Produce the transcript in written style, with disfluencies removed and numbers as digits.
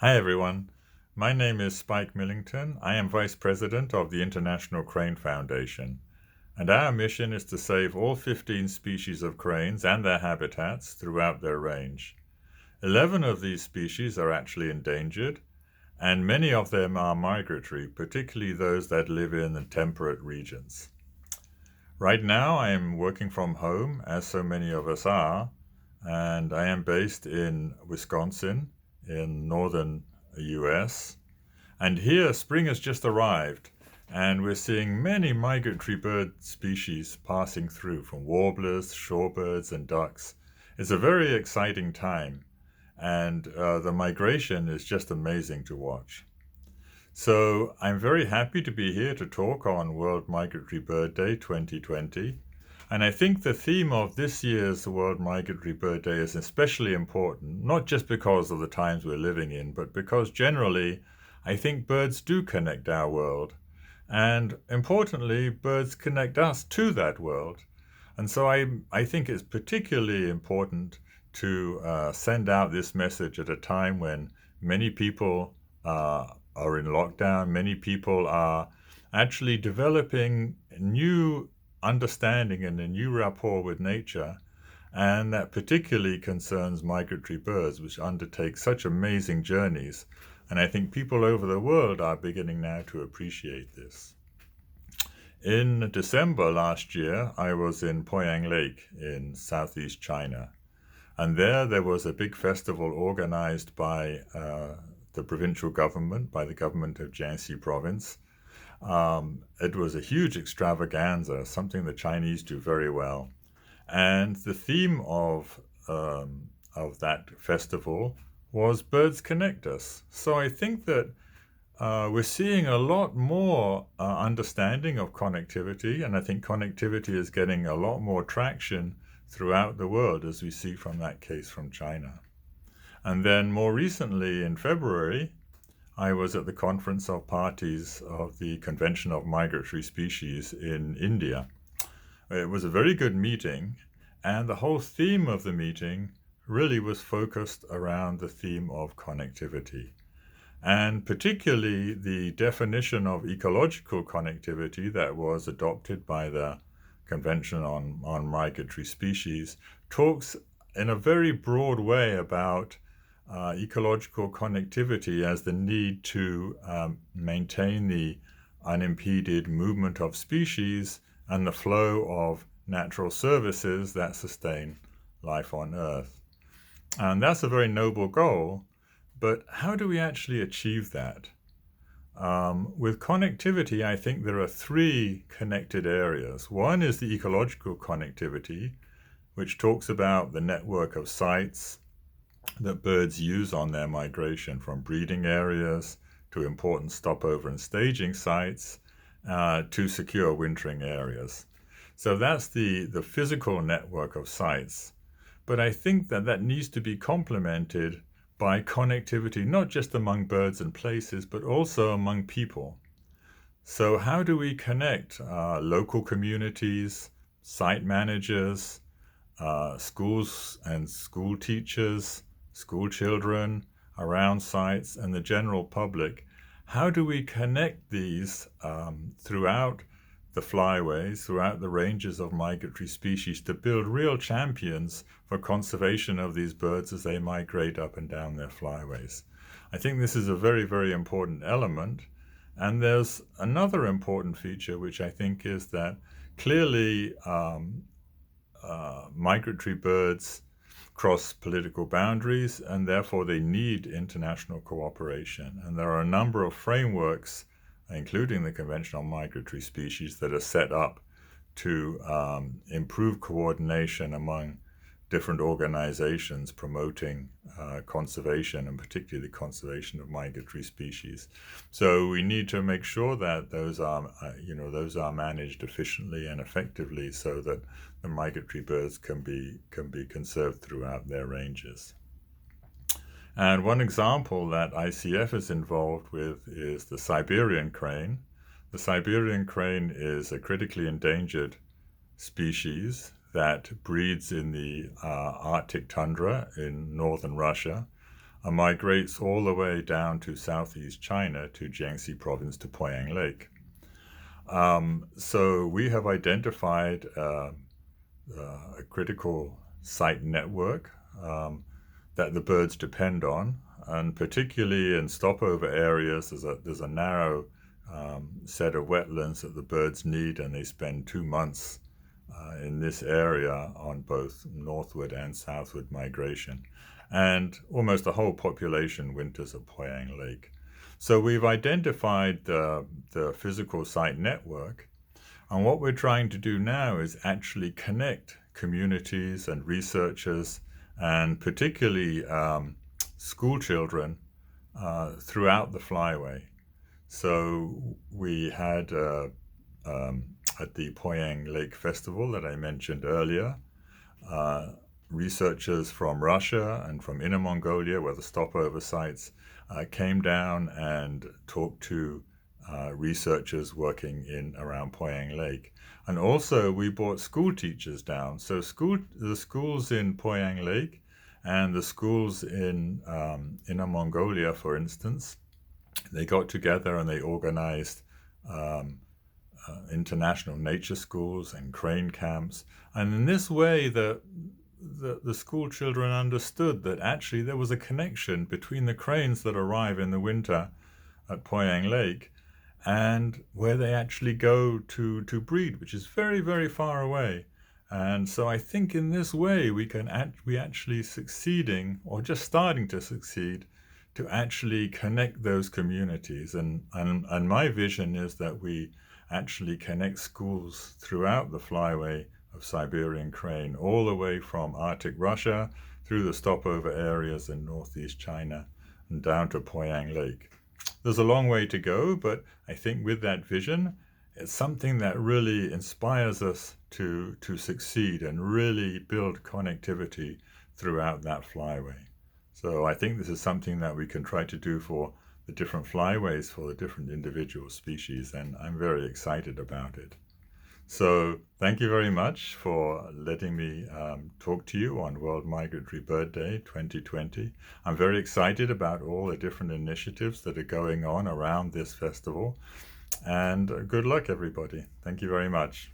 Hi everyone, my name is Spike Millington. I am Vice President of the International Crane Foundation, and our mission is to save all 15 species of cranes and their habitats throughout their range. 11 of these species are actually endangered, and many of them are migratory, particularly those that live in the temperate regions. Right now, I am working from home, as so many of us are, and I am based in Wisconsin in northern US. And here, spring has just arrived, and we're seeing many migratory bird species passing through, from warblers, shorebirds, and ducks. It's a very exciting time, and the migration is just amazing to watch. So I'm very happy to be here to talk on World Migratory Bird Day 2020. And I think the theme of this year's World Migratory Bird Day is especially important, not just because of the times we're living in, but because generally I think birds do connect our world. And importantly, birds connect us to that world. And so I think it's particularly important to send out this message at a time when many people are in lockdown. Many people are actually developing new understanding and a new rapport with nature. And that particularly concerns migratory birds, which undertake such amazing journeys. And I think people over the world are beginning now to appreciate this. In December last year, I was in Poyang Lake in southeast China. And there was a big festival organized by the provincial government, by the government of Jiangxi province. It was a huge extravaganza, something the Chinese do very well. And the theme of that festival was Birds Connect Us. So I think that we're seeing a lot more understanding of connectivity, and I think connectivity is getting a lot more traction throughout the world, as we see from that case from China. And then more recently, in February, I was at the Conference of Parties of the Convention of Migratory Species in India. It was a very good meeting, and the whole theme of the meeting really was focused around the theme of connectivity. And particularly the definition of ecological connectivity that was adopted by the Convention on Migratory Species talks in a very broad way about ecological connectivity as the need to maintain the unimpeded movement of species and the flow of natural services that sustain life on Earth. And that's a very noble goal, but how do we actually achieve that? With connectivity, I think there are three connected areas. One is the ecological connectivity, which talks about the network of sites that birds use on their migration, from breeding areas to important stopover and staging sites to secure wintering areas. So that's the physical network of sites. But I think that needs to be complemented by connectivity, not just among birds and places, but also among people. So how do we connect local communities, site managers, schools and school teachers, school children around sites, and the general public? How do we connect these throughout the flyways, throughout the ranges of migratory species, to build real champions for conservation of these birds as they migrate up and down their flyways? I think this is a very, very important element. And there's another important feature, which I think is that clearly migratory birds cross political boundaries, and therefore they need international cooperation. And there are a number of frameworks, including the Convention on Migratory Species, that are set up to improve coordination among different organizations promoting conservation, and particularly the conservation of migratory species. So we need to make sure that those are managed efficiently and effectively, so that the migratory birds can be conserved throughout their ranges. And one example that ICF is involved with is the Siberian crane. The Siberian crane is a critically endangered species that breeds in the Arctic tundra in northern Russia. migrates all the way down to southeast China to Jiangxi province to Poyang Lake. So we have identified a critical site network that the birds depend on, and particularly in stopover areas, there's a narrow set of wetlands that the birds need, and they spend 2 months in this area on both northward and southward migration. And almost the whole population winters at Poyang Lake. So we've identified the physical site network, and what we're trying to do now is actually connect communities and researchers, and particularly school children throughout the flyway. So we had at the Poyang Lake Festival that I mentioned earlier, researchers from Russia and from Inner Mongolia, where the stopover sites, came down and talked to researchers working in around Poyang Lake. And also we brought school teachers down. So the schools in Poyang Lake and the schools in Inner Mongolia, for instance, they got together and they organized international nature schools and crane camps. And in this way, the school children understood that actually there was a connection between the cranes that arrive in the winter at Poyang Lake and where they actually go to breed, which is very, very far away. And so I think in this way we actually succeeding, or just starting to succeed, to actually connect those communities. And my vision is that we actually connect schools throughout the flyway of Siberian crane, all the way from Arctic Russia through the stopover areas in northeast China and down to Poyang Lake. There's a long way to go, but I think with that vision, it's something that really inspires us to succeed and really build connectivity throughout that flyway. So I think this is something that we can try to do for the different flyways for the different individual species, and I'm very excited about it. So thank you very much for letting me talk to you on World Migratory Bird Day 2020. I'm very excited about all the different initiatives that are going on around this festival, and good luck everybody. Thank you very much.